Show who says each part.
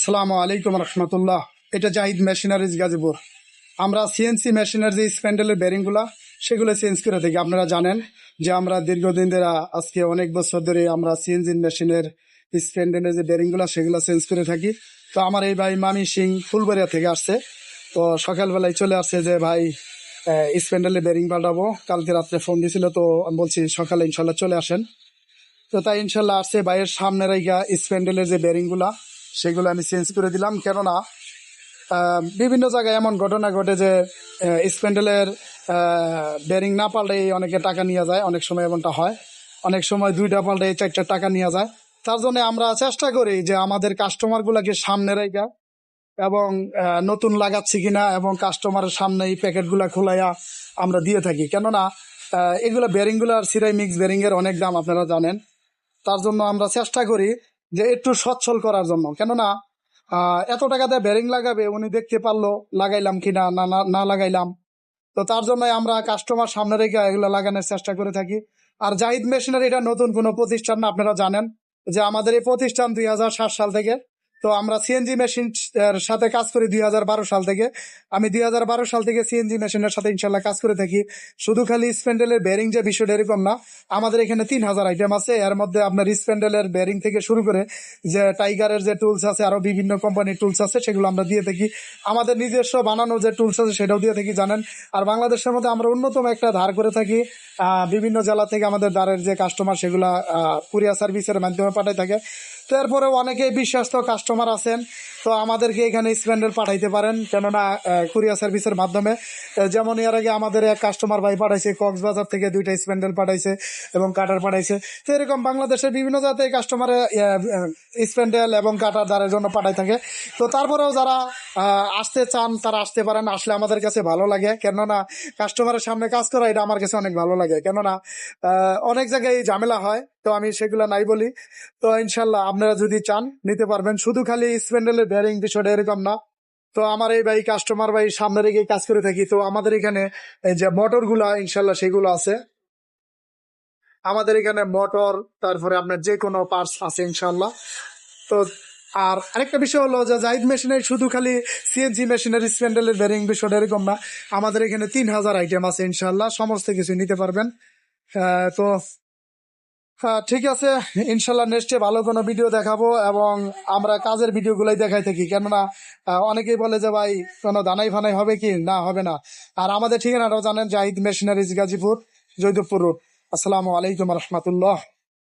Speaker 1: আসসালামু আলাইকুম রহমতুল্লাহ। এটা জাহিদ মেশিনারিজ গাজীপুর। আমরা সিএনসি মেশিনের যে স্প্যান্ডেলের বেরিংগুলা সেগুলো চেঞ্জ করে থাকি। আপনারা জানেন যে আমরা দীর্ঘদিন ধরে আজকে অনেক বছর ধরে আমরা সিএনজি মেশিনের স্প্যান্ডেলের যে বেরিংগুলা সেগুলো চেঞ্জ করে থাকি। তো আমার এই ভাই মামি সিং ফুলবাড়িয়া থেকে আসছে। তো সকালবেলায় চলে আসছে যে ভাই স্প্যান্ডেলের বেরিং পাঠাবো। কালকে রাত্রে ফোন দিয়েছিল, তো আমি বলছি সকালে ইনশাল্লাহ চলে আসেন। তো তাই ইনশাল্লাহ আসছে। ভাইয়ের সামনে রাইগা স্প্যান্ডেলের যে বেরিংগুলা সেগুলো আমি চেঞ্জ করে দিলাম। কেননা বিভিন্ন জায়গায় এমন ঘটনা ঘটে যে স্প্যান্ডেলের বেরিং না পাল্টে অনেকে টাকা নিয়ে যায়। অনেক সময় এমনটা হয়, অনেক সময় দুইটা পাল্টে 4টা টাকা নিয়ে যায়। তার জন্য আমরা চেষ্টা করি যে আমাদের কাস্টমারগুলোকে সামনে রেখে এবং নতুন লাগাচ্ছি কিনা এবং কাস্টমারের সামনে এই প্যাকেটগুলা খোলাইয়া আমরা দিয়ে থাকি। কেননা এগুলো বেরিংগুলার সিরামিক্স বেরিংয়ের অনেক দাম, আপনারা জানেন। তার জন্য আমরা চেষ্টা করি যে একটু সচ্ছল করার জন্য। কেননা এত টাকা দিয়ে বেরিং লাগাবে, উনি দেখতে পারলো লাগাইলাম কিনা না না লাগাইলাম। তো তার জন্য আমরা কাস্টমার সামনে রেখে এগুলো লাগানোর চেষ্টা করে থাকি। আর জাহিদ মেশিনারি এটা নতুন কোনো প্রতিষ্ঠান না, আপনারা জানেন যে আমাদের এই প্রতিষ্ঠান 2007 সাল থেকে। তো আমরা সিএনজি মেশিন এর সাথে কাজ করি 2012 সাল থেকে। আমি 2012 সাল থেকে সিএনজি মেশিনের সাথে ইনশাল্লাহ কাজ করে থাকি। শুধু খালি স্প্যান্ডেলের বেরিং যে বিষয়টা এরকম না, আমাদের এখানে 3000 আইটেম আছে। এর মধ্যে আপনার স্প্যান্ডেলের বেরিং থেকে শুরু করে যে টাইগারের যে টুলস আছে, আরো বিভিন্ন কোম্পানির টুলস আছে, সেগুলো আমরা দিয়ে থাকি। আমাদের নিজস্ব বানানো যে টুলস আছে সেটাও দিয়ে থাকি, জানেন। আর বাংলাদেশের মধ্যে আমরা অন্যতম একটা ধার করে থাকি। বিভিন্ন জেলা থেকে আমাদের ধারের যে কাস্টমার সেগুলা কুরিয়ার সার্ভিসের মাধ্যমে পাঠাই থাকে। তো এরপরেও অনেকেই বিশ্বাস্ত কাস্টমার আছেন, তো আমাদেরকে এখানে স্প্যান্ডেল পাঠাইতে পারেন। কেননা কুরিয়ার সার্ভিসের মাধ্যমে, যেমন এর আগে আমাদের এক কাস্টমার ভাই পাঠাইছে কক্সবাজার থেকে 2টা স্প্যান্ডেল পাঠাইছে এবং কাটার পাঠাইছে। তো এরকম বাংলাদেশের বিভিন্ন জাতের কাস্টমারে স্প্যান্ডেল এবং কাটার দ্বারের জন্য পাঠাই থাকে। তো তারপরেও যারা আসতে চান তারা আসতে পারেন, আসলে আমাদের কাছে ভালো লাগে। কেননা কাস্টমারের সামনে কাজ করা এটা আমার কাছে অনেক ভালো লাগে। কেননা অনেক জায়গায় ঝামেলা হয়, তো আমি সেগুলো নাই বলি। তো ইনশাল্লাহ আপনারা যদি চান নিতে পারবেন। শুধু খালি স্প্যান্ডেলের বেয়ারিং বিষয়টা এরকম না। তো আমার এই ভাই কাস্টমার ভাই সামনে রেখে কাজ করে থাকি। তো আমাদের এখানে এই যে মোটর গুলা ইনশাল্লাহ সেগুলো আছে আমাদের এখানে, মোটর তারপরে আপনার যে কোনো পার্টস আছে ইনশাল্লাহ। তো আর আরেকটা বিষয় হলো যে জাহিদ মেশিনের শুধু খালি সিএনজি মেশিনের স্প্যান্ডেলের বেরিং বিষয়টা এরকম না, আমাদের এখানে 3000 আইটেম আছে ইনশাল্লাহ, সমস্ত কিছু নিতে পারবেন। তো ঠিক আছে, ইনশাল্লাহ নেক্সটে ভালো কোনো ভিডিও দেখাবো এবং আমরা কাজের ভিডিওগুলোই দেখাই থাকি। কেননা অনেকেই বলে যে ভাই কোনো দানাই ফানাই হবে কি না, হবে না। আর আমাদের ঠিকানাটাও জানেন, জাহিদ মেশিনারিজ গাজীপুর, জয়দেবপুর রোড। আসসালামু আলাইকুম রহমতুল্লাহ।